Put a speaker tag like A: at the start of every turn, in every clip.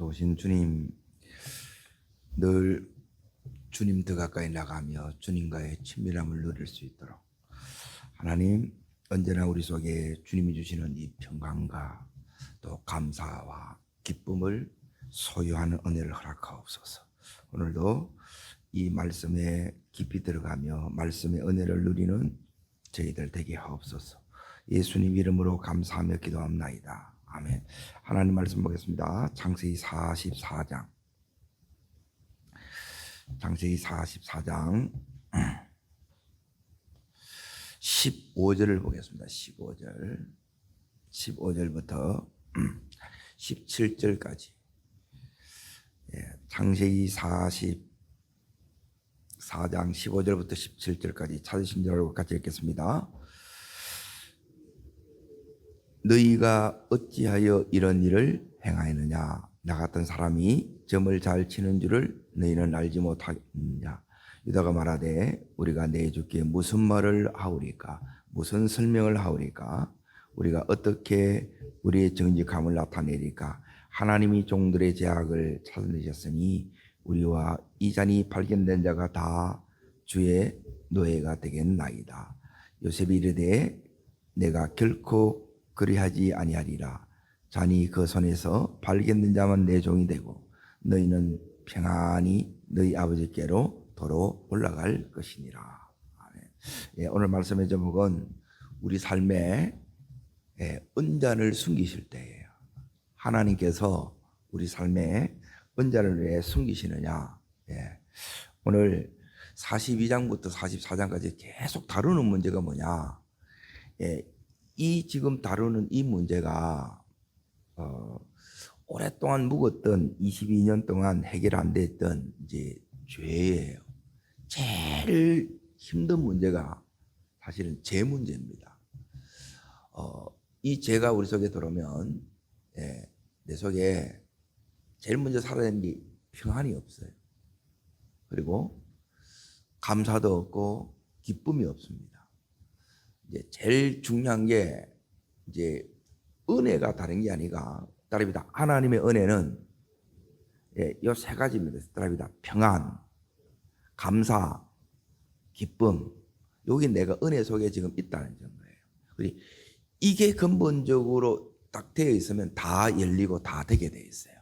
A: 도우신 주님, 늘 주님 더 가까이 나가며 주님과의 친밀함을 누릴 수 있도록 하나님, 언제나 우리 속에 주님이 주시는 이 평강과 또 감사와 기쁨을 소유하는 은혜를 허락하옵소서. 오늘도 이 말씀에 깊이 들어가며 말씀의 은혜를 누리는 저희들 되게 하옵소서. 예수님 이름으로 감사하며 기도합나이다. 아멘. 하나님 말씀 보겠습니다. 창세기 44장 15절을 보겠습니다. 15절부터 17절까지. 창세기 44장 15절부터 17절까지 찾으신 줄 알고 같이 읽겠습니다. 너희가 어찌하여 이런 일을 행하였느냐? 나 같은 사람이 점을 잘 치는 줄을 너희는 알지 못하느냐? 유다가 말하되 우리가 내 주께 무슨 말을 하오리까? 무슨 설명을 하오리까? 우리가 어떻게 우리의 정직함을 나타내리까? 하나님이 종들의 죄악을 찾으셨으니 우리와 이 잔이 발견된 자가 다 주의 노예가 되겠나이다. 요셉이 이르되 내가 결코 그리하지 아니하리라. 잔이 그 손에서 발견된 자만 내 종이 되고 너희는 평안히 너희 아버지께로 도로 올라갈 것이니라. 아멘. 오늘 말씀의 제목은 우리 삶에 은잔을 숨기실 때예요. 하나님께서 우리 삶에 은잔을 왜 숨기시느냐. 오늘 42장부터 44장까지 계속 다루는 문제가 뭐냐. 이 지금 다루는 이 문제가 오랫동안 묵었던 22년 동안 해결 안 됐던 이제 죄예요. 제일 힘든 문제가 사실은 죄 문제입니다. 이 죄가 우리 속에 들어오면 내 속에 제일 먼저 살아야 되는 게 평안이 없어요. 그리고 감사도 없고 기쁨이 없습니다. 이제 제일 중요한 게 이제 은혜가 다른 게 아니라 따릅니다. 하나님의 은혜는 이 세 가지입니다. 따릅니다. 평안, 감사, 기쁨. 여기 내가 은혜 속에 지금 있다는 거예요. 이게 근본적으로 딱 되어 있으면 다 열리고 다 되게 되어 있어요.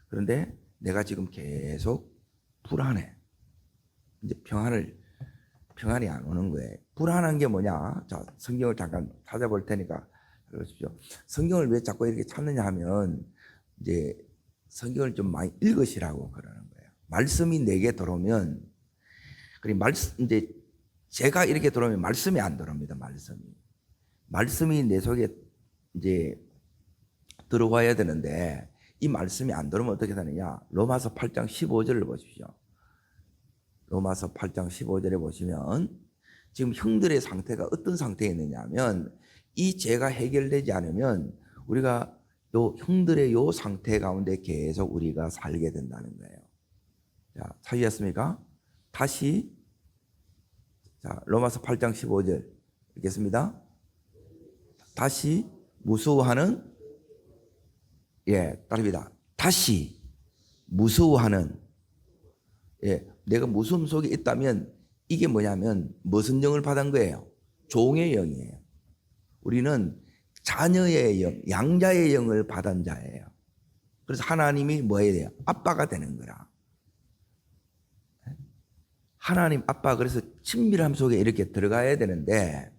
A: 그런데 내가 지금 계속 불안해. 이제 평안이 안 오는 거예요. 불안한 게 뭐냐? 자, 성경을 잠깐 찾아볼 테니까 그러십시오. 성경을 왜 자꾸 이렇게 찾느냐 하면 이제 성경을 좀 많이 읽으시라고 그러는 거예요. 말씀이 내게 들어오면 이제 제가 이렇게 들어오면 말씀이 안 들어옵니다. 말씀이 내 속에 이제 들어와야 되는데 이 말씀이 안 들어오면 어떻게 되느냐? 로마서 8장 15절을 보십시오. 로마서 8장 15절에 보시면 지금 형들의 상태가 어떤 상태에 있느냐 하면 이 죄가 해결되지 않으면 우리가 요 형들의 요 상태 가운데 계속 우리가 살게 된다는 거예요. 자, 찾으셨습니까? 다시 로마서 8장 15절 읽겠습니다. 다시 무서워하는 따릅니다. 다시 무서워하는 내가 무서움 속에 있다면 이게 뭐냐면 무슨 영을 받은 거예요? 종의 영이에요. 우리는 자녀의 영, 양자의 영을 받은 자예요. 그래서 하나님이 뭐 해야 돼요? 아빠가 되는 거라. 하나님 아빠, 그래서 친밀함 속에 이렇게 들어가야 되는데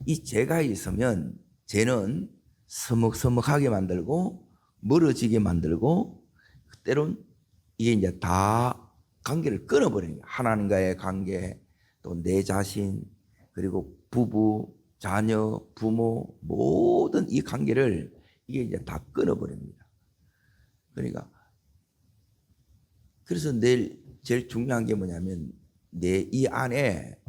A: 이 죄가 있으면 죄는 서먹서먹하게 만들고 멀어지게 만들고 때론 이게 이제 다 관계를 끊어버리는 거예요. 하나님과의 관계, 또 내 자신, 그리고 부부, 자녀, 부모, 모든 이 관계를 이게 이제 다 끊어버립니다. 그러니까 그래서 제일 중요한 게 뭐냐면 내 이 안에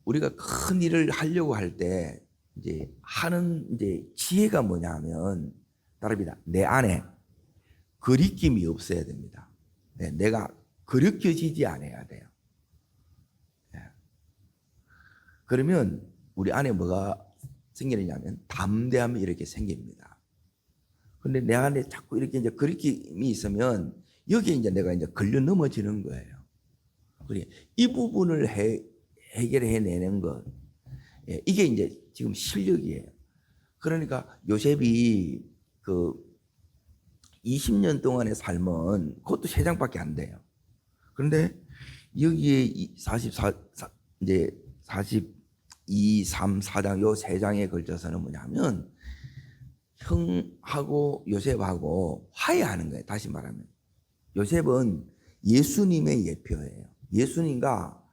A: 우리가 큰 일을 하려고 할 때 이제 하는 이제 지혜가 뭐냐면 따릅니다. 내 안에 거리낌이 없어야 됩니다. 내가 거리껴지지 않아야 돼요. 그러면 우리 안에 뭐가 생기느냐면 담대함이 이렇게 생깁니다. 근데 내 안에 자꾸 이렇게 이제 그리낌이 있으면 여기에 이제 내가 이제 걸려 넘어지는 거예요. 그래, 이 부분을 해결해내는 것, 예, 이게 이제 지금 실력이에요. 그러니까 요셉이 그 20년 동안의 삶은 그것도 3장밖에 안 돼요. 그런데 여기에 이제 42, 3, 4장 요 3장에 걸쳐서는 뭐냐면 형하고 요셉하고 화해하는 거예요. 다시 말하면 요셉은 예수님의 예표예요. 예수님과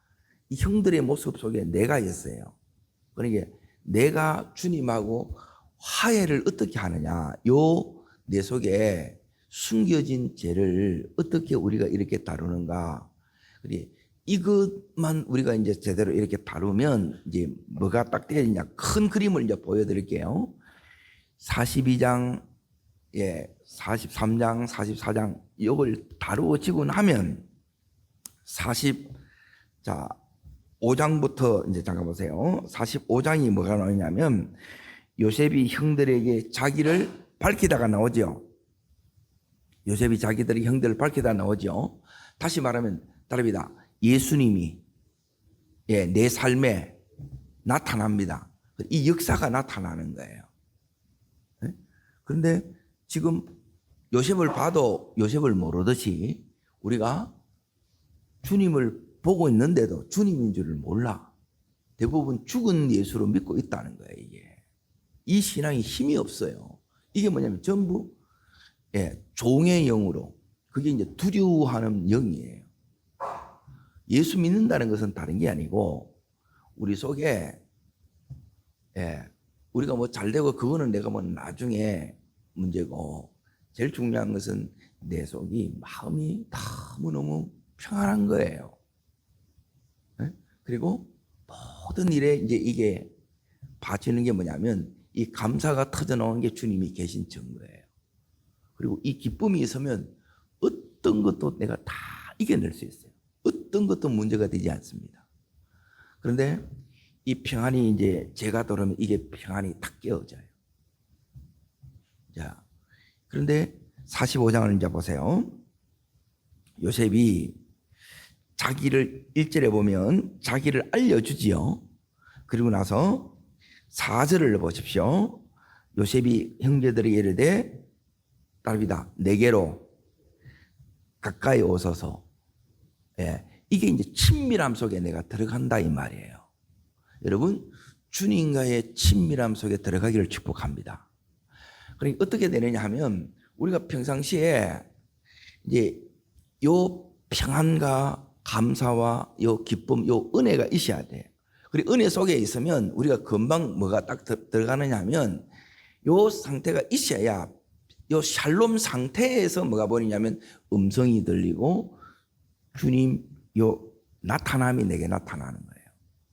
A: 이 형들의 모습 속에 내가 있어요. 그러니까 내가 주님하고 화해를 어떻게 하느냐, 요 내 속에 숨겨진 죄를 어떻게 우리가 이렇게 다루는가. 그래, 이것만 우리가 이제 제대로 이렇게 다루면 이제 뭐가 딱 되느냐, 큰 그림을 이제 보여드릴게요. 42장, 예, 43장, 44장 이걸 다루어지고 나면 5장부터 이제 잠깐 보세요. 45장이 뭐가 나오냐면 요셉이 형들에게 자기를 밝히다가 나오죠. 요셉이 자기들의 형들을 밝히다 나오죠. 다시 말하면 다릅니다. 예수님이, 예, 내 삶에 나타납니다. 이 역사가 나타나는 거예요. 네? 그런데 지금 요셉을 봐도 요셉을 모르듯이 우리가 주님을 보고 있는데도 주님인 줄을 몰라. 대부분 죽은 예수로 믿고 있다는 거예요. 이게 이 신앙이 힘이 없어요. 이게 뭐냐면 전부, 예, 종의 영으로, 그게 이제 두려워하는 영이에요. 예수 믿는다는 것은 다른 게 아니고 우리 속에, 예, 우리가 뭐 잘되고 그거는 내가 뭐 나중에 문제고, 제일 중요한 것은 내 속이, 마음이 너무너무 평안한 거예요. 예? 그리고 모든 일에 이제 이게 바치는 게 뭐냐면 이 감사가 터져 나오는 게 주님이 계신 증거예요. 그리고 이 기쁨이 있으면 어떤 것도 내가 다 이겨낼 수 있어요. 어떤 것도 문제가 되지 않습니다. 그런데 이 평안이 이제 제가 들어오면 이게 평안이 탁 깨어져요. 자, 그런데 45장을 이제 보세요. 요셉이 자기를 1절에 보면 자기를 알려주지요. 그리고 나서 4절을 보십시오. 요셉이 형제들에게 이르되 딸이다 내게로 가까이 오소서. 예, 이게 이제 친밀함 속에 내가 들어간다 이 말이에요. 여러분, 주님과의 친밀함 속에 들어가기를 축복합니다. 그러니까 어떻게 되느냐 하면 우리가 평상시에 이제 요 평안과 감사와 요 기쁨, 요 은혜가 있어야 돼요. 그리고 은혜 속에 있으면 우리가 금방 뭐가 딱 들어가느냐 하면 요 상태가 있어야 요 샬롬 상태에서 뭐가 보이냐면 음성이 들리고 주님 요 나타남이 내게 나타나는 거예요.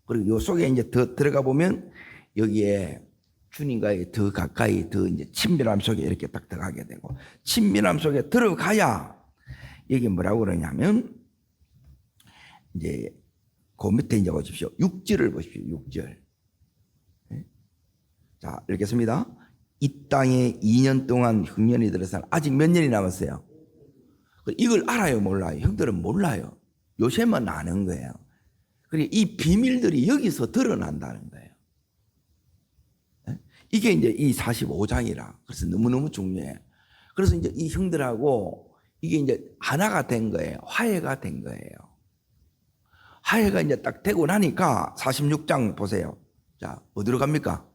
A: 그리고 요 속에 이제 더 들어가 보면 여기에 주님과의 더 가까이 더 이제 친밀함 속에 이렇게 딱 들어가게 되고, 친밀함 속에 들어가야 여기 뭐라고 그러냐면 이제 그 밑에 이제 보십시오. 6절을 보십시오. 6절. 자, 읽겠습니다. 이 땅에 2년 동안 흉년이 들어서 아직 몇 년이 남았어요? 이걸 알아요, 몰라요? 형들은 몰라요. 요셉만 아는 거예요. 그리고 이 비밀들이 여기서 드러난다는 거예요. 이게 이제 이 45장이라. 그래서 너무너무 중요해요. 그래서 이제 이 형들하고 이게 이제 하나가 된 거예요. 화해가 된 거예요. 화해가 이제 딱 되고 나니까 46장 보세요. 자, 어디로 갑니까?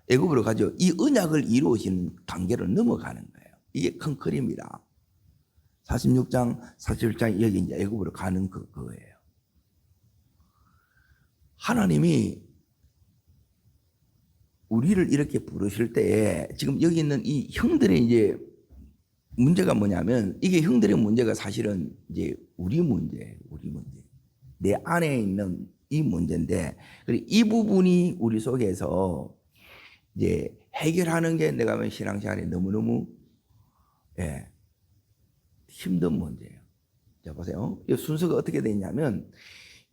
A: 애굽으로 가죠. 이 언약을 이루어지는 단계로 넘어가는 거예요. 이게 큰 그림이다. 46장, 47장 여기 이제 애굽으로 가는 그거예요. 하나님이 우리를 이렇게 부르실 때에 지금 여기 있는 이 형들의 이제 문제가 뭐냐면 이게 형들의 문제가 사실은 이제 우리 문제예요. 우리 문제. 내 안에 있는 이 문제인데, 그리고 이 부분이 우리 속에서 이제 해결하는 게 내가 보면 신앙생활에 너무너무, 예, 힘든 문제예요. 자, 보세요. 이 순서가 어떻게 되냐면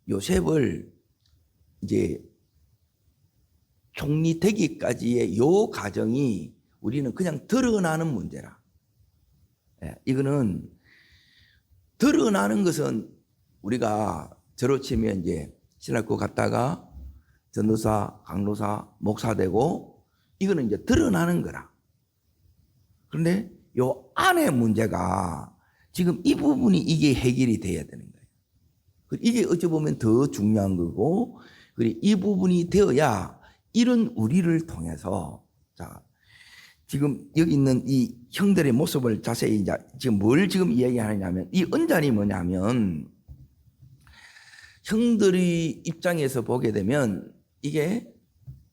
A: 요셉을 이제 총리 되기까지의 요 과정이 우리는 그냥 드러나는 문제라. 예, 이거는 드러나는 것은 우리가 저로 치면 이제 신학교 갔다가 전도사, 강도사, 목사 되고 이거는 이제 드러나는 거라. 그런데 요 안의 문제가 지금 이 부분이 이게 해결이 돼야 되는 거예요. 이게 어찌 보면 더 중요한 거고, 그리고 이 부분이 되어야 이런 우리를 통해서, 자, 지금 여기 있는 이 형들의 모습을 자세히 이제 지금 뭘 지금 이야기하느냐면, 이 언잔이 뭐냐면, 형들의 입장에서 보게 되면 이게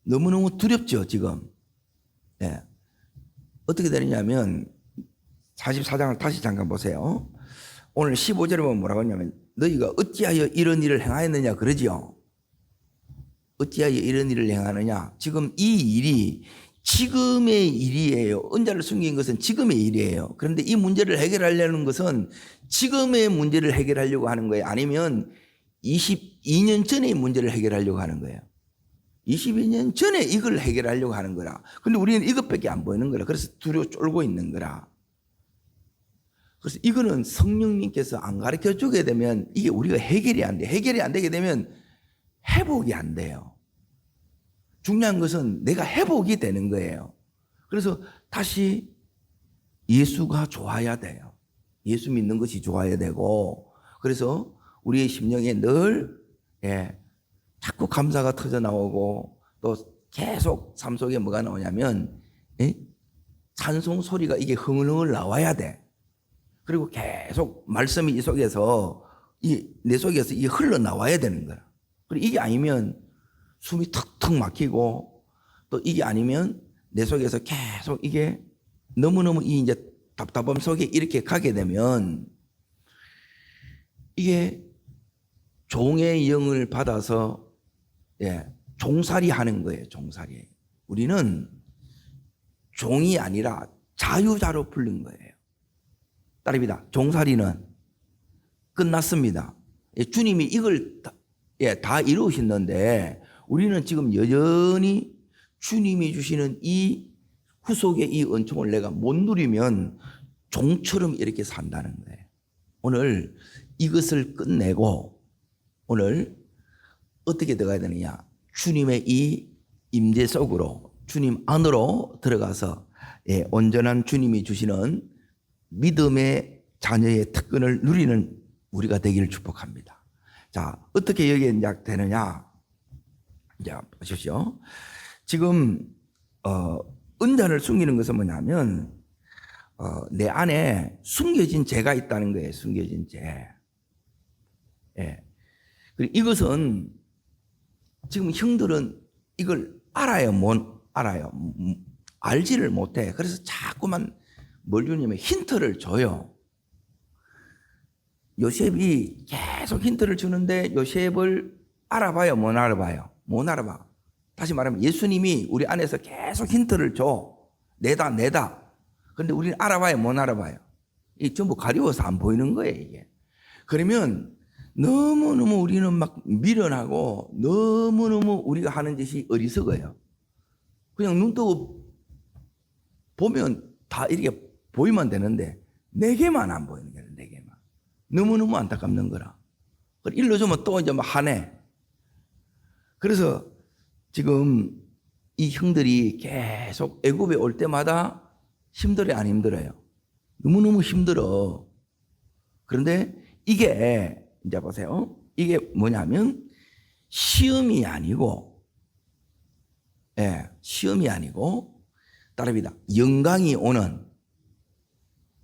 A: 너무너무 두렵죠, 지금. 예. 어떻게 되느냐면, 44장을 다시 잠깐 보세요. 오늘 15절에 보면 뭐라고 하냐면, 너희가 어찌하여 이런 일을 행하였느냐 그러지요. 어찌하여 이런 일을 행하느냐. 지금 이 일이 지금의 일이에요. 언자를 숨긴 것은 지금의 일이에요. 그런데 이 문제를 해결하려는 것은 지금의 문제를 해결하려고 하는 거예요. 아니면 22년 전의 문제를 해결하려고 하는 거예요. 22년 전에 이걸 해결하려고 하는 거라. 근데 우리는 이것밖에 안 보이는 거라. 그래서 두려워 쫄고 있는 거라. 그래서 이거는 성령님께서 안 가르쳐 주게 되면 이게 우리가 해결이 안 돼. 해결이 안 되게 되면 회복이 안 돼요. 중요한 것은 내가 회복이 되는 거예요. 그래서 다시 예수가 좋아야 돼요. 예수 믿는 것이 좋아야 되고, 그래서 우리의 심령에 늘 자꾸 감사가 터져 나오고, 또 계속 삶 속에 뭐가 나오냐면 찬송 소리가 이게 흥얼흥얼 나와야 돼. 그리고 계속 말씀이 이 속에서 내 속에서 이게 흘러나와야 되는 거야. 그리고 이게 아니면 숨이 턱턱 막히고, 또 이게 아니면 내 속에서 계속 이게 너무너무 이 이제 답답함 속에 이렇게 가게 되면 이게 종의 영을 받아서 종살이 하는 거예요. 종살이. 우리는 종이 아니라 자유자로 풀린 거예요. 따릅니다. 종살이는 끝났습니다. 주님이 이걸 다 이루셨는데 우리는 지금 여전히 주님이 주시는 이 후속의 이 은총을 내가 못 누리면 종처럼 이렇게 산다는 거예요. 오늘 이것을 끝내고 오늘 어떻게 들어가야 되느냐. 주님의 이 임재 속으로, 주님 안으로 들어가서 온전한 주님이 주시는 믿음의 자녀의 특권을 누리는 우리가 되기를 축복합니다. 자, 어떻게 여기에 이제 되느냐? 이제 보십시오. 지금 은잔을 숨기는 것은 뭐냐면 내 안에 숨겨진 죄가 있다는 거예요. 숨겨진 죄. 그리고 이것은 지금 형들은 이걸 알아요, 못 알아요. 알지를 못해. 그래서 자꾸만 뭘 주냐면 힌트를 줘요. 요셉이 계속 힌트를 주는데 요셉을 알아봐요, 못 알아봐요? 못 알아봐. 다시 말하면 예수님이 우리 안에서 계속 힌트를 줘. 내다. 그런데 우리는 알아봐요, 못 알아봐요? 이 전부 가려워서 안 보이는 거예요, 이게. 그러면 너무너무 우리는 막 미련하고 너무너무 우리가 하는 짓이 어리석어요. 그냥 눈 뜨고 보면 다 이렇게 보이면 되는데 내게만 안 보이는 거예요. 내게만. 너무너무 안타깝는 거라. 일러주면 또 이제 막 하네. 그래서 지금 이 형들이 계속 애굽에 올 때마다 힘들어요, 안 힘들어요? 너무너무 힘들어. 그런데 이게 이제 보세요. 이게 뭐냐면 시험이 아니고, 시험이 아니고 따릅니다. 영광이 오는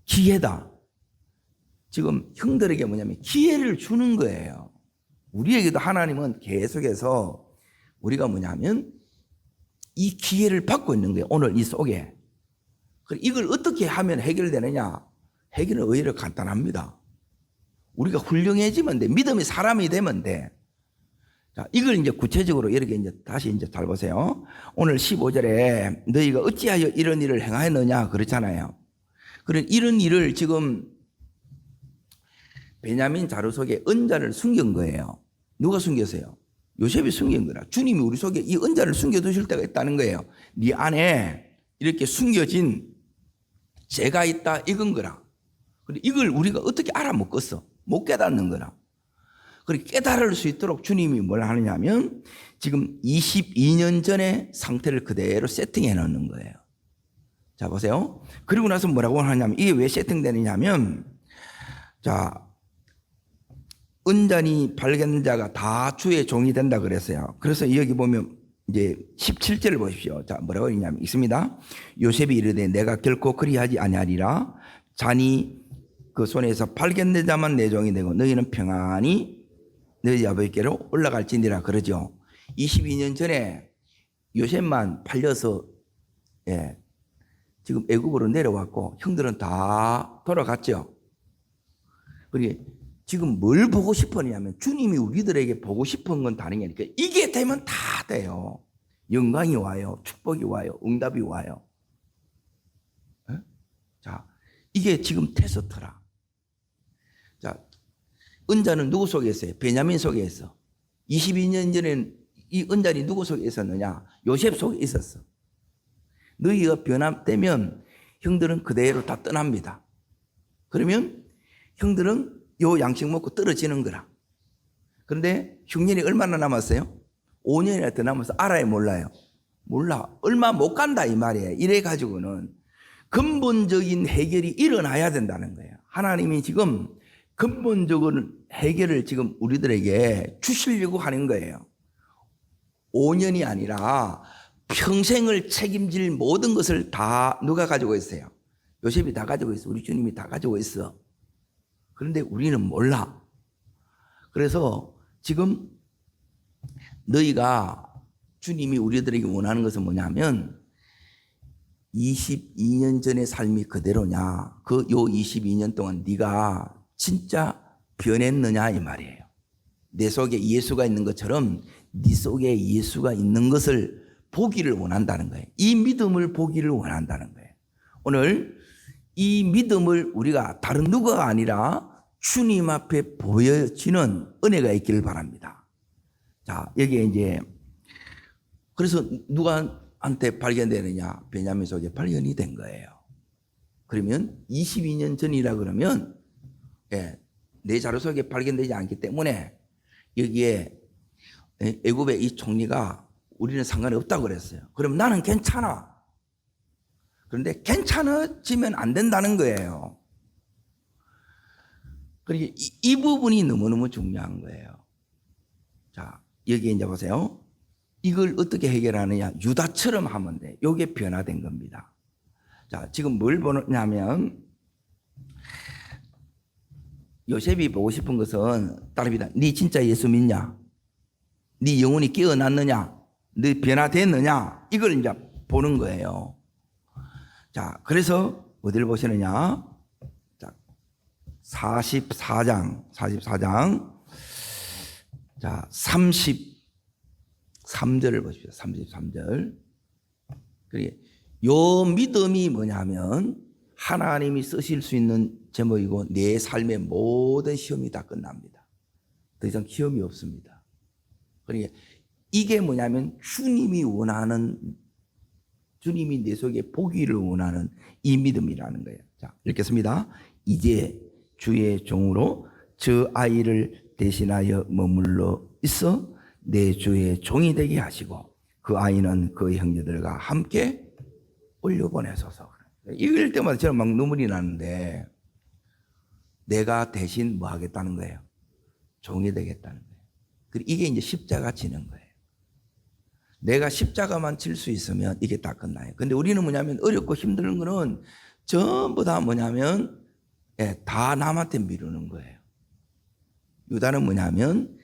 A: 기회다. 지금 형들에게 뭐냐면 기회를 주는 거예요. 우리에게도 하나님은 계속해서 우리가 뭐냐면 이 기회를 받고 있는 거예요. 오늘 이 속에. 이걸 어떻게 하면 해결되느냐? 해결은 오히려 간단합니다. 우리가 훌륭해지면 돼. 믿음의 사람이 되면 돼. 자, 이걸 이제 구체적으로 이렇게 이제 다시 이제 잘 보세요. 오늘 15절에 너희가 어찌하여 이런 일을 행하였느냐 그렇잖아요. 그런 이런 일을 지금 베냐민 자루 속에 은자를 숨긴 거예요. 누가 숨겼어요? 요셉이 숨긴 거라. 주님이 우리 속에 이 은자를 숨겨두실 때가 있다는 거예요. 네 안에 이렇게 숨겨진 죄가 있다 이건 거라. 그리고 이걸 우리가 어떻게 알아먹겠어? 못 깨닫는 거라. 그리고 깨달을 수 있도록 주님이 뭘 하느냐면 지금 22년 전의 상태를 그대로 세팅해 놓는 거예요. 자, 보세요. 그리고 나서 뭐라고 하냐면 이게 왜 세팅되느냐면 자, 은잔이 발견된 자가 다 주의 종이 된다 그랬어요. 그래서 여기 보면 이제 17절을 보십시오. 자, 뭐라고 했냐면 있습니다. 요셉이 이르되 내가 결코 그리하지 아니하리라. 잔이 그 손에서 발견된 자만 내 종이 되고 너희는 평안히 너희 아버지께로 올라갈지니라 그러죠. 22년 전에 요셉만 팔려서 지금 애굽으로 내려왔고 형들은 다 돌아갔죠. 그리고 지금 뭘 보고 싶었냐면 주님이 우리들에게 보고 싶은 건 다른 게 아니라 이게 되면 다 돼요. 영광이 와요. 축복이 와요. 응답이 와요. 자, 이게 지금 테스트라. 자, 은자는 누구 속에 있어요? 베냐민 속에 있어. 22년 전엔 이 은자이 누구 속에 있었느냐? 요셉 속에 있었어. 너희가 변화되면 형들은 그대로 다 떠납니다. 그러면 형들은 요 양식 먹고 떨어지는 거라. 그런데 흉년이 얼마나 남았어요? 5년이나 더 남아서 알아요, 몰라요? 몰라. 얼마 못 간다 이 말이에요. 이래 가지고는 근본적인 해결이 일어나야 된다는 거예요. 하나님이 지금 근본적인 해결을 지금 우리들에게 주시려고 하는 거예요. 5년이 아니라 평생을 책임질 모든 것을 다 누가 가지고 있어요? 요셉이 다 가지고 있어. 우리 주님이 다 가지고 있어. 그런데 우리는 몰라. 그래서 지금 너희가 주님이 우리들에게 원하는 것은 뭐냐면 22년 전의 삶이 그대로냐, 그 요 22년 동안 네가 진짜 변했느냐 이 말이에요. 내 속에 예수가 있는 것처럼 네 속에 예수가 있는 것을 보기를 원한다는 거예요. 이 믿음을 보기를 원한다는 거예요. 오늘 이 믿음을 우리가 다른 누구가 아니라 주님 앞에 보여지는 은혜가 있기를 바랍니다. 자, 여기에 이제 그래서 누구한테 발견되느냐? 베냐민 속에 발견이 된 거예요. 그러면 22년 전이라 그러면 내 자료 속에 발견되지 않기 때문에 여기에 애굽의 이 총리가 우리는 상관이 없다고 그랬어요. 그럼 나는 괜찮아. 그런데 괜찮아지면 안 된다는 거예요. 그러니까 이 부분이 너무너무 중요한 거예요. 자, 여기 이제 보세요. 이걸 어떻게 해결하느냐? 유다처럼 하면 돼. 이게 변화된 겁니다. 자, 지금 뭘 보냐면 요셉이 보고 싶은 것은 다릅니다. 네 진짜 예수 믿냐? 네 영혼이 깨어났느냐? 네 변화됐느냐? 이걸 이제 보는 거예요. 자, 그래서 어디를 보시느냐? 자, 44장. 자, 33절을 보십시오. 33절. 그게 요 믿음이 뭐냐면 하나님이 쓰실 수 있는 제목이고 내 삶의 모든 시험이 다 끝납니다. 더 이상 시험이 없습니다. 그러니까 이게 뭐냐면 주님이 원하는, 주님이 내 속에 보기를 원하는 이 믿음이라는 거예요. 자, 읽겠습니다. 이제 주의 종으로 저 아이를 대신하여 머물러 있어 내 주의 종이 되게 하시고 그 아이는 그 형제들과 함께 올려보내소서. 읽을 때마다 저는 막 눈물이 나는데 내가 대신 뭐 하겠다는 거예요? 종이 되겠다는 거예요. 그리고 이게 이제 십자가 지는 거예요. 내가 십자가만 질 수 있으면 이게 다 끝나요. 근데 우리는 뭐냐면 어렵고 힘든 거는 전부 다 뭐냐면 다 남한테 미루는 거예요. 유다는 뭐냐면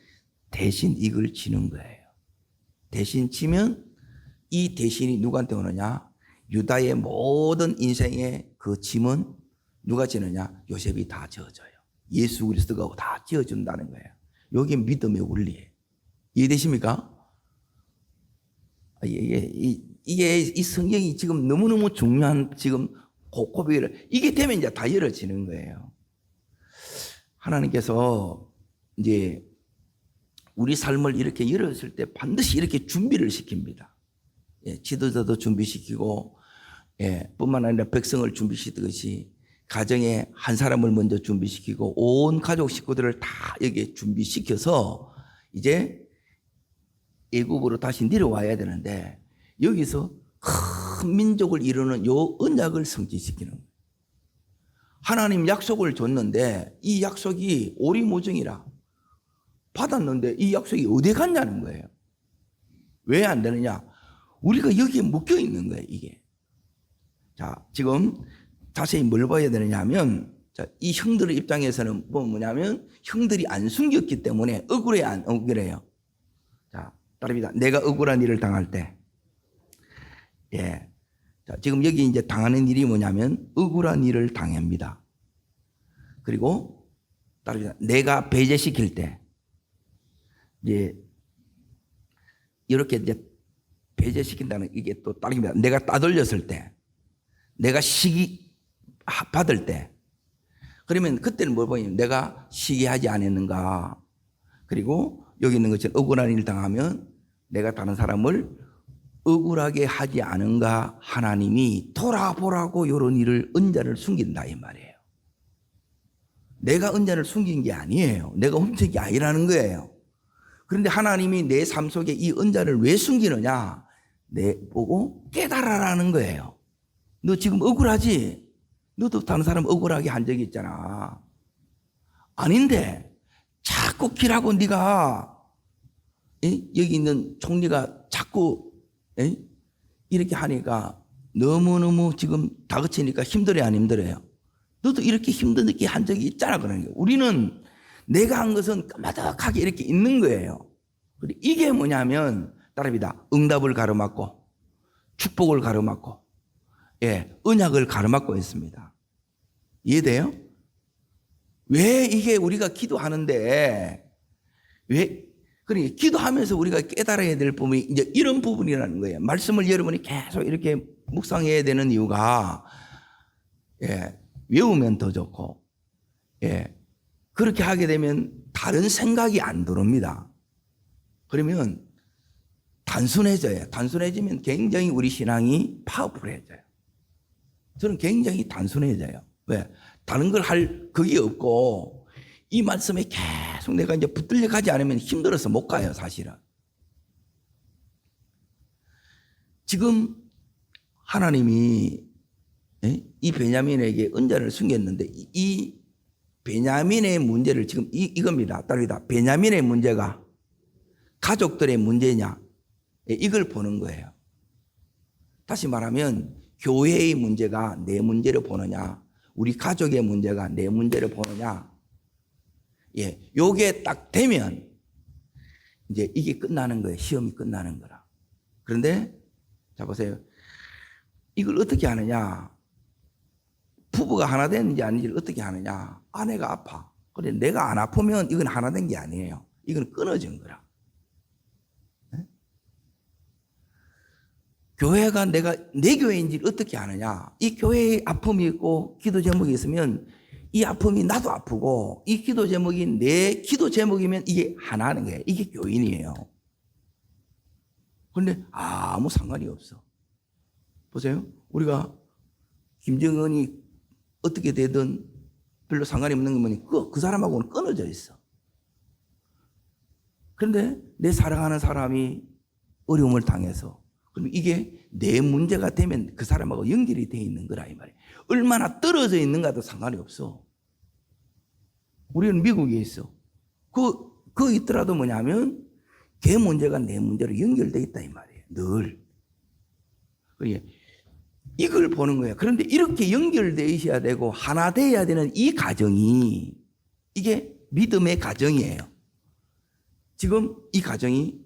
A: 대신 이걸 지는 거예요. 대신 지면 이 대신이 누구한테 오느냐? 유다의 모든 인생의 그 짐은 누가 지느냐? 요셉이 다 지어줘요. 예수 그리스도가 다 지어준다는 거예요. 이게 믿음의 원리예요. 이해되십니까? 이게 이 성경이 지금 너무너무 중요한 지금 고비를 이게 되면 이제 다 열어지는 거예요. 하나님께서 이제 우리 삶을 이렇게 열었을 때 반드시 이렇게 준비를 시킵니다. 지도자도 준비시키고 뿐만 아니라 백성을 준비시키듯이 가정에 한 사람을 먼저 준비시키고 온 가족 식구들을 다 여기에 준비시켜서 이제 애굽으로 다시 내려와야 되는데 여기서 큰 민족을 이루는 요 언약을 성취시키는 거예요. 하나님 약속을 줬는데 이 약속이 오리무중이라 받았는데 이 약속이 어디 갔냐는 거예요. 왜 안 되느냐? 우리가 여기에 묶여 있는 거예요, 이게. 자, 지금 자세히 뭘 봐야 되느냐 하면, 자, 이 형들의 입장에서는 뭐냐면, 형들이 안 숨겼기 때문에 억울해, 안 억울해요. 자, 따릅니다. 내가 억울한 일을 당할 때, 자, 지금 여기 이제 당하는 일이 뭐냐면, 억울한 일을 당합니다. 그리고, 따릅니다. 내가 배제시킬 때, 이제, 이렇게 이제 배제시킨다는 이게 또 따릅니다. 내가 따돌렸을 때, 내가 시기 받을 때, 그러면 그때는 뭘 보이냐면 내가 시기하지 않았는가. 그리고 여기 있는 것처럼 억울한 일을 당하면 내가 다른 사람을 억울하게 하지 않은가. 하나님이 돌아보라고 이런 일을 은자를 숨긴다 이 말이에요. 내가 은자를 숨긴 게 아니에요. 내가 훔친 게 아니라는 거예요. 그런데 하나님이 내 삶 속에 이 은자를 왜 숨기느냐? 내 보고 깨달아라는 거예요. 너 지금 억울하지? 너도 다른 사람 억울하게 한 적이 있잖아. 아닌데 자꾸 기라고 네가 여기 있는 총리가 자꾸 이렇게 하니까 너무너무 지금 다그치니까 힘들어요, 안 힘들어요? 너도 이렇게 힘들게 한 적이 있잖아. 그러는 거예요. 우리는 내가 한 것은 까마득하게 이렇게 있는 거예요. 그리고 이게 뭐냐면 따릅니다. 응답을 가로막고 축복을 가로막고 언약을 가로막고 있습니다. 이해돼요? 왜 이게 우리가 기도하는데 그러니까 기도하면서 우리가 깨달아야 될 부분이 이제 이런 부분이라는 거예요. 말씀을 여러분이 계속 이렇게 묵상해야 되는 이유가 외우면 더 좋고 그렇게 하게 되면 다른 생각이 안 들어옵니다. 그러면 단순해져요. 단순해지면 굉장히 우리 신앙이 파워풀해져요. 저는 굉장히 단순해져요. 왜? 다른 걸 할 그게 없고 이 말씀에 계속 내가 이제 붙들려 가지 않으면 힘들어서 못 가요, 사실은. 지금 하나님이 이 베냐민에게 은자를 숨겼는데 이 베냐민의 문제를 지금 이겁니다. 따릅니다. 베냐민의 문제가 가족들의 문제냐? 이걸 보는 거예요. 다시 말하면 교회의 문제가 내 문제를 보느냐, 우리 가족의 문제가 내 문제를 보느냐. 요게 딱 되면 이제 이게 끝나는 거예요. 시험이 끝나는 거라. 그런데 자 보세요. 이걸 어떻게 하느냐? 부부가 하나 되는지 아닌지를 어떻게 하느냐? 아내가 아파. 그런데 내가 안 아프면 이건 하나 된 게 아니에요. 이건 끊어진 거라. 교회가 내가 내 교회인지를 어떻게 아느냐? 이 교회에 아픔이 있고 기도 제목이 있으면 이 아픔이 나도 아프고 이 기도 제목이 내 기도 제목이면 이게 하나는 거예요. 이게 교인이에요. 그런데 아무 상관이 없어. 보세요. 우리가 김정은이 어떻게 되든 별로 상관이 없는 거면 그 사람하고는 끊어져 있어. 그런데 내 사랑하는 사람이 어려움을 당해서 그럼 이게 내 문제가 되면 그 사람하고 연결이 되어 있는 거라 이 말이에요. 얼마나 떨어져 있는가도 상관이 없어. 우리는 미국에 있어. 그 있더라도 뭐냐면 걔 문제가 내 문제로 연결되어 있다 이 말이에요. 늘. 그러니까 이걸 보는 거예요. 그런데 이렇게 연결되어 있어야 되고 하나 되어야 되는 이 가정이 이게 믿음의 가정이에요. 지금 이 가정이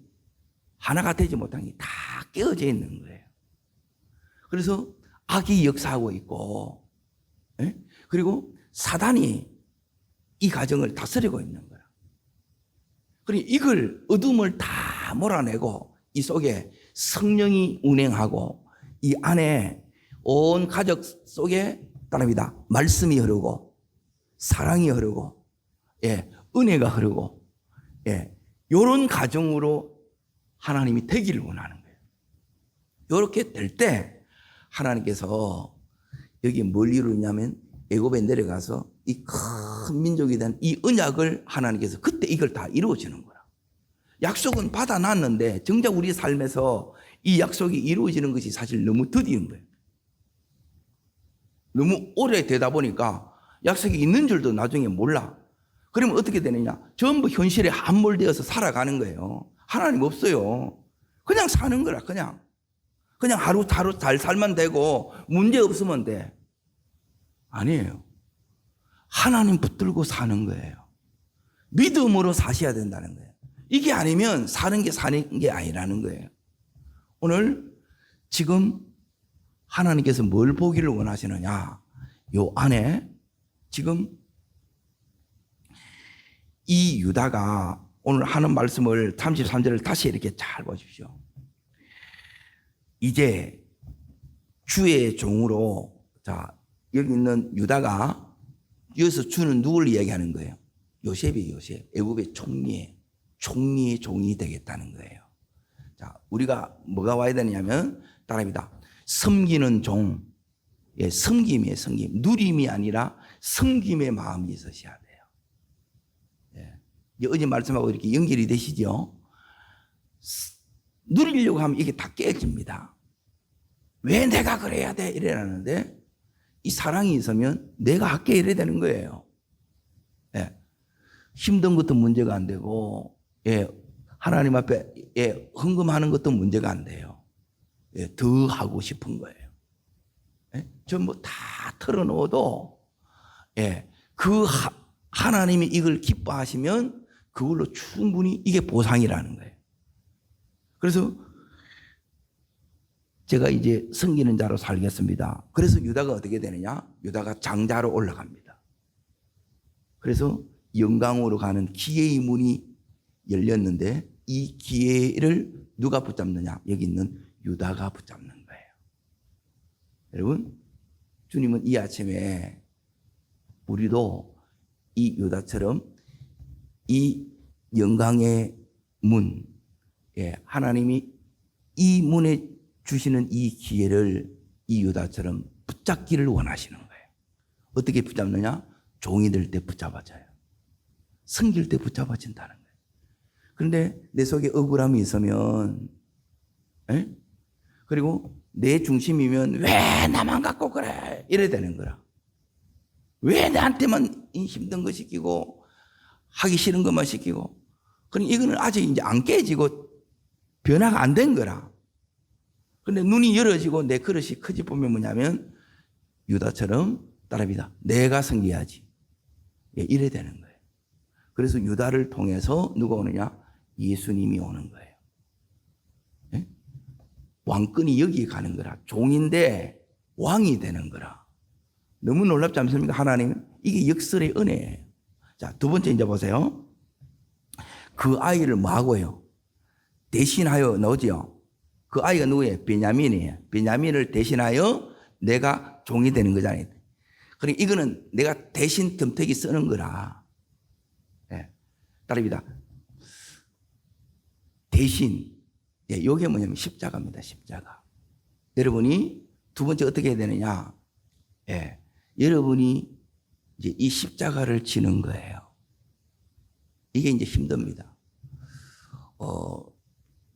A: 하나가 되지 못한 게 다 깨어져 있는 거예요. 그래서 악이 역사하고 있고, 그리고 사단이 이 가정을 다스리고 있는 거야. 그러니까 이걸 어둠을 다 몰아내고 이 속에 성령이 운행하고 이 안에 온 가족 속에 따릅니다. 말씀이 흐르고 사랑이 흐르고 은혜가 흐르고 이런 가정으로 하나님이 되기를 원하는 거예요. 이렇게 될 때 하나님께서 여기 뭘 이루냐면 애굽에 내려가서 이 큰 민족에 대한 이 언약을 하나님께서 그때 이걸 다 이루어지는 거야. 약속은 받아놨는데 정작 우리 삶에서 이 약속이 이루어지는 것이 사실 너무 더디인 거예요. 너무 오래 되다 보니까 약속이 있는 줄도 나중에 몰라. 그러면 어떻게 되느냐? 전부 현실에 함몰되어서 살아가는 거예요. 하나님 없어요. 그냥 사는 거라. 그냥 하루 잘 살면 되고 문제 없으면 돼. 아니에요. 하나님 붙들고 사는 거예요. 믿음으로 사셔야 된다는 거예요. 이게 아니면 사는 게 아니라는 거예요. 오늘 지금 하나님께서 뭘 보기를 원하시느냐? 요 안에 지금 이 유다가 오늘 하는 말씀을 33절을 다시 이렇게 잘 보십시오. 이제 주의 종으로, 자, 여기 있는 유다가 여기서 주는 누굴 이야기하는 거예요? 요셉이 요셉. 애굽의 총리의 종이 되겠다는 거예요. 자, 우리가 뭐가 와야 되냐면 따라합니다. 섬기는 종, 예, 섬김이에요, 섬김. 누림이 아니라 섬김의 마음이 있으셔야 돼요. 예. 어제 말씀하고 이렇게 연결이 되시죠? 누리려고 하면 이게 다 깨집니다. 왜 내가 그래야 돼? 이래라는데 이 사랑이 있으면 내가 할게 이래야 되는 거예요. 예. 힘든 것도 문제가 안 되고, 예. 하나님 앞에, 예, 헌금하는 것도 문제가 안 돼요. 예. 더 하고 싶은 거예요. 예. 전부 다 털어놓어도, 예. 하나님이 이걸 기뻐하시면 그걸로 충분히 이게 보상이라는 거예요. 그래서 제가 이제 섬기는 자로 살겠습니다. 그래서 유다가 어떻게 되느냐? 유다가 장자로 올라갑니다. 그래서 영광으로 가는 기회의 문이 열렸는데 이 기회를 누가 붙잡느냐? 여기 있는 유다가 붙잡는 거예요. 여러분, 주님은 이 아침에 우리도 이 유다처럼 이 영광의 문, 예, 하나님이 이 문에 주시는 이 기회를 이 유다처럼 붙잡기를 원하시는 거예요. 어떻게 붙잡느냐? 종이 될 때 붙잡아져요. 섬길 때 붙잡아진다는 거예요. 그런데 내 속에 억울함이 있으면, 에? 그리고 내 중심이면 왜 나만 갖고 그래? 이래야 되는 거라. 왜 나한테만 힘든 거 시키고 하기 싫은 것만 시키고. 그러니까 이거는 아직 이제 안 깨지고 변화가 안 된 거라. 근데 눈이 열어지고 내 그릇이 커지보면 뭐냐면 유다처럼 따라합니다. 내가 섬겨야지. 예, 이래 되는 거예요. 그래서 유다를 통해서 누가 오느냐? 예수님이 오는 거예요. 예? 왕권이 여기에 가는 거라. 종인데 왕이 되는 거라. 너무 놀랍지 않습니까? 하나님, 이게 역설의 은혜예요. 자, 두 번째 이제 보세요. 그 아이를 뭐 하고요? 대신하여 넣지요. 그 아이가 누구예요? 베냐민이에요. 베냐민을 대신하여 내가 종이 되는 거잖아요. 그러니까 이거는 내가 대신 덤태기 쓰는 거라. 예. 따릅니다. 대신. 예, 이게 뭐냐면 십자가입니다. 십자가. 여러분이 두 번째 어떻게 해야 되느냐? 예. 여러분이 이제 이 십자가를 지는 거예요. 이게 이제 힘듭니다.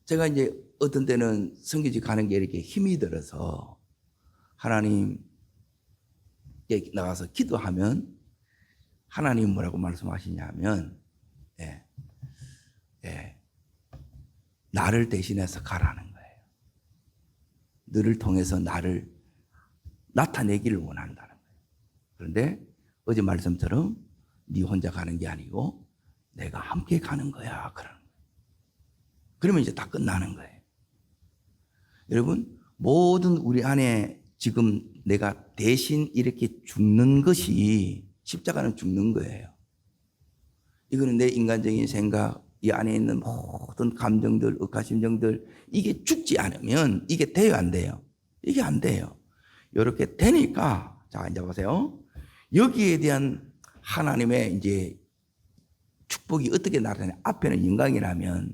A: 제가 이제 어떤 때는 선교지 가는 게 이렇게 힘이 들어서 하나님께 나가서 기도하면 하나님 뭐라고 말씀하시냐면 나를 대신해서 가라는 거예요. 너를 통해서 나를 나타내기를 원한다는 거예요. 그런데 어제 말씀처럼 네 혼자 가는 게 아니고 내가 함께 가는 거야. 그러면 이제 다 끝나는 거예요. 여러분, 모든 우리 안에 지금 내가 대신 이렇게 죽는 것이 십자가는 죽는 거예요. 이거는 내 인간적인 생각, 이 안에 있는 모든 감정들, 억하심정들, 이게 죽지 않으면 이게 돼요, 안 돼요? 이게 안 돼요. 이렇게 되니까, 자, 이제 보세요. 여기에 대한 하나님의 이제 축복이 어떻게 나타나냐. 앞에는 영광이라면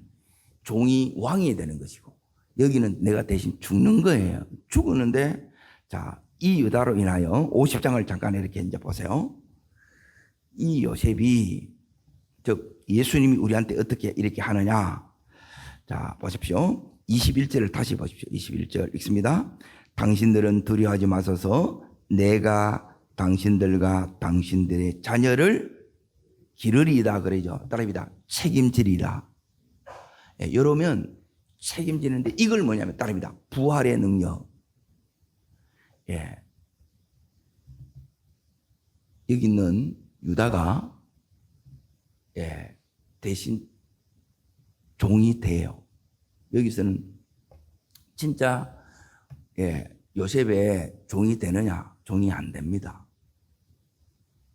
A: 종이 왕이 되는 것이고, 여기는 내가 대신 죽는 거예요. 죽었는데 자, 이 유다로 인하여 50장을 잠깐 이렇게 이제 보세요. 이 요셉이, 즉 예수님이 우리한테 어떻게 이렇게 하느냐. 자, 보십시오. 21절을 다시 보십시오. 21절 읽습니다. 당신들은 두려워하지 마소서. 내가 당신들과 당신들의 자녀를 기르리이다 그러죠. 따라합니다. 책임지리라. 예, 이러면 책임지는데 이걸 뭐냐면 따라합니다. 부활의 능력. 예. 여기 있는 유다가 대신 종이 돼요. 여기서는 진짜 요셉의 종이 되느냐? 종이 안 됩니다.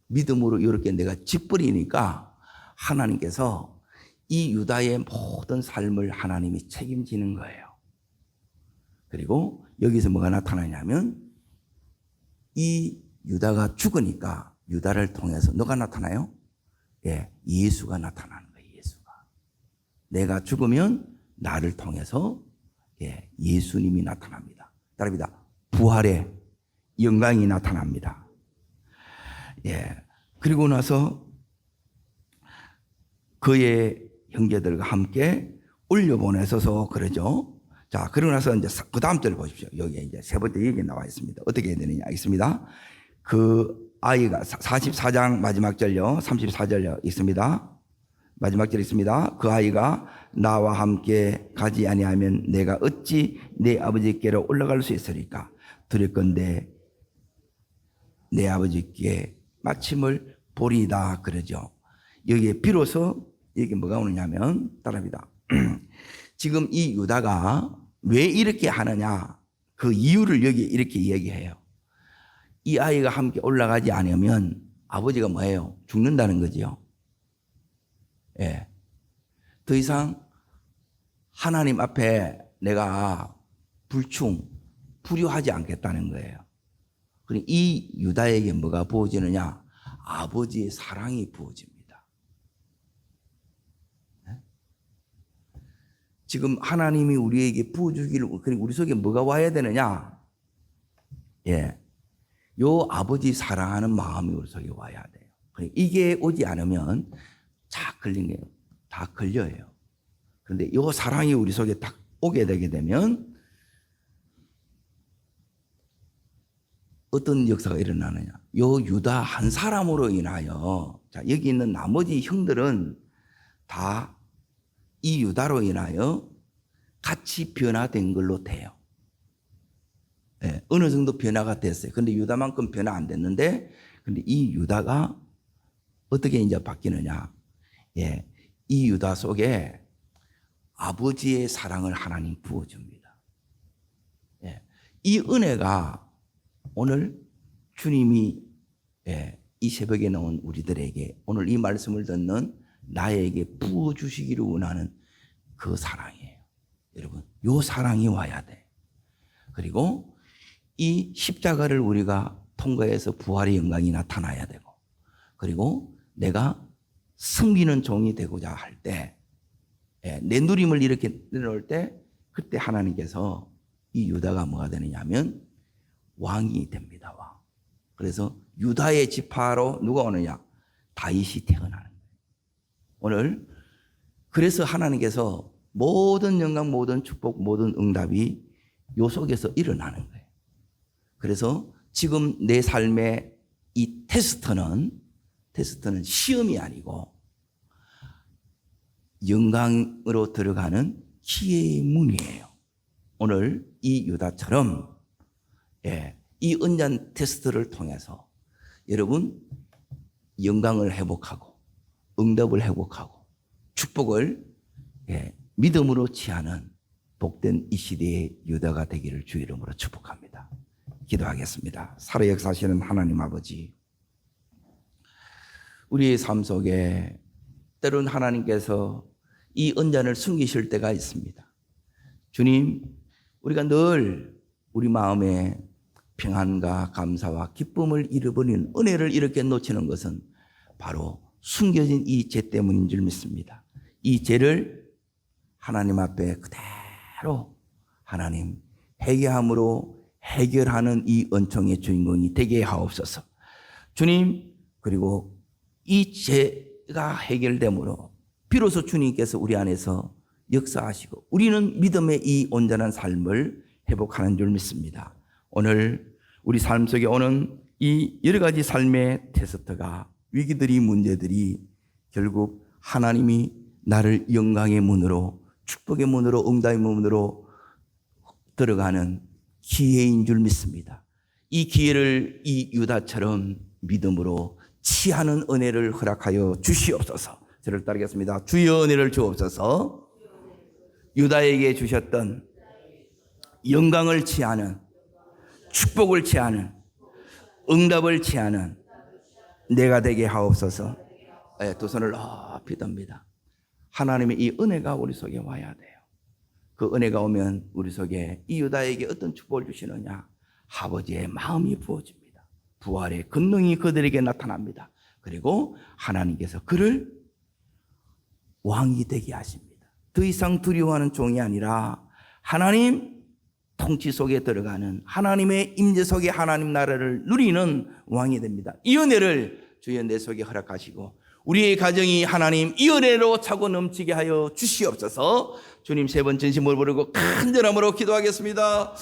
A: 믿음으로 이렇게 내가 짓버리니까 하나님께서 이 유다의 모든 삶을 하나님이 책임지는 거예요. 그리고 여기서 뭐가 나타나냐면 이 유다가 죽으니까 유다를 통해서 누가 나타나요? 예수가 나타나는 거예요. 예수가. 내가 죽으면 나를 통해서 예수님이 나타납니다. 따릅니다. 부활의 영광이 나타납니다. 그리고 나서 그의 형제들과 함께 올려보내서서 그러죠. 자, 그러고 나서 이제 그 다음 절 보십시오. 여기에 이제 세 번째 얘기 나와 있습니다. 어떻게 해야 되느냐 있습니다. 그 아이가 44장 마지막 절요, 34절요 있습니다. 마지막 절 있습니다. 그 아이가 나와 함께 가지 아니하면 내가 어찌 내 아버지께로 올라갈 수 있으리까? 두렵건대 내 아버지께 마침을 보리다 그러죠. 여기에 비로소 이게 뭐가 오느냐면 따라합니다. 지금 이 유다가 왜 이렇게 하느냐 그 이유를 여기 이렇게 얘기해요. 이 아이가 함께 올라가지 않으면 아버지가 뭐예요? 죽는다는 거지요. 더 이상 하나님 앞에 내가 불효하지 않겠다는 거예요. 그리고 이 유다에게 뭐가 부어지느냐? 아버지의 사랑이 부어집니다. 지금 하나님이 우리에게 부어주기를, 그리고 우리 속에 뭐가 와야 되느냐? 요 아버지 사랑하는 마음이 우리 속에 와야 돼요. 이게 오지 않으면 다 걸린 거예요. 다 걸려요. 그런데 요 사랑이 우리 속에 딱 오게 되게 되면 어떤 역사가 일어나느냐? 요 유다 한 사람으로 인하여, 자, 여기 있는 나머지 형들은 다 이 유다로 인하여 같이 변화된 걸로 돼요. 어느 정도 변화가 됐어요. 근데 유다만큼 변화 안 됐는데, 근데 이 유다가 어떻게 이제 바뀌느냐? 이 유다 속에 아버지의 사랑을 하나님 부어줍니다. 이 은혜가 오늘 주님이 이 새벽에 나온 우리들에게 오늘 이 말씀을 듣는 나에게 부어주시기를 원하는 그 사랑이에요. 여러분, 요 사랑이 와야 돼. 그리고 이 십자가를 우리가 통과해서 부활의 영광이 나타나야 되고, 그리고 내가 섬기는 종이 되고자 할 때, 내 누림을 이렇게 내놓을 때, 그때 하나님께서 이 유다가 뭐가 되느냐면 왕이 됩니다. 왕. 그래서 유다의 지파로 누가 오느냐? 다윗이 태어나는 거예요. 오늘 그래서 하나님께서 모든 영광, 모든 축복, 모든 응답이 요 속에서 일어나는 거예요. 그래서 지금 내 삶의 이 테스트는 시험이 아니고 영광으로 들어가는 기회의 문이에요. 오늘 이 유다처럼 이 은잔 테스트를 통해서 여러분 영광을 회복하고 응답을 회복하고 축복을 믿음으로 취하는 복된 이 시대의 유다가 되기를 주 이름으로 축복합니다. 기도하겠습니다. 살아 역사하시는 하나님 아버지, 우리의 삶 속에 때론 하나님께서 이 은잔을 숨기실 때가 있습니다. 주님, 우리가 늘 우리 마음에 평안과 감사와 기쁨을 잃어버리는 은혜를 이렇게 놓치는 것은 바로 숨겨진 이 죄 때문인 줄 믿습니다. 이 죄를 하나님 앞에 그대로 하나님 회개함으로 해결하는 이 은총의 주인공이 되게 하옵소서. 주님, 그리고 이 죄가 해결됨으로 비로소 주님께서 우리 안에서 역사하시고 우리는 믿음의 이 온전한 삶을 회복하는 줄 믿습니다. 오늘 우리 삶 속에 오는 이 여러 가지 삶의 테스트가, 위기들이, 문제들이 결국 하나님이 나를 영광의 문으로, 축복의 문으로, 응답의 문으로 들어가는 기회인 줄 믿습니다. 이 기회를 이 유다처럼 믿음으로 취하는 은혜를 허락하여 주시옵소서. 저를 따르겠습니다. 주여 은혜를 주옵소서. 유다에게 주셨던 영광을 취하는, 축복을 취하는, 응답을 취하는 내가 되게 하옵소서. 두 손을 높이 듭니다. 하나님의 이 은혜가 우리 속에 와야 돼요. 그 은혜가 오면 우리 속에 이 유다에게 어떤 축복을 주시느냐? 아버지의 마음이 부어집니다. 부활의 권능이 그들에게 나타납니다. 그리고 하나님께서 그를 왕이 되게 하십니다. 더 이상 두려워하는 종이 아니라 하나님 통치 속에 들어가는, 하나님의 임재 속에 하나님 나라를 누리는 왕이 됩니다. 이 은혜를 주여 내 속에 허락하시고 우리의 가정이 하나님 이 은혜로 차고 넘치게 하여 주시옵소서. 주님, 세 번 전심을 부르고 간절함으로 기도하겠습니다.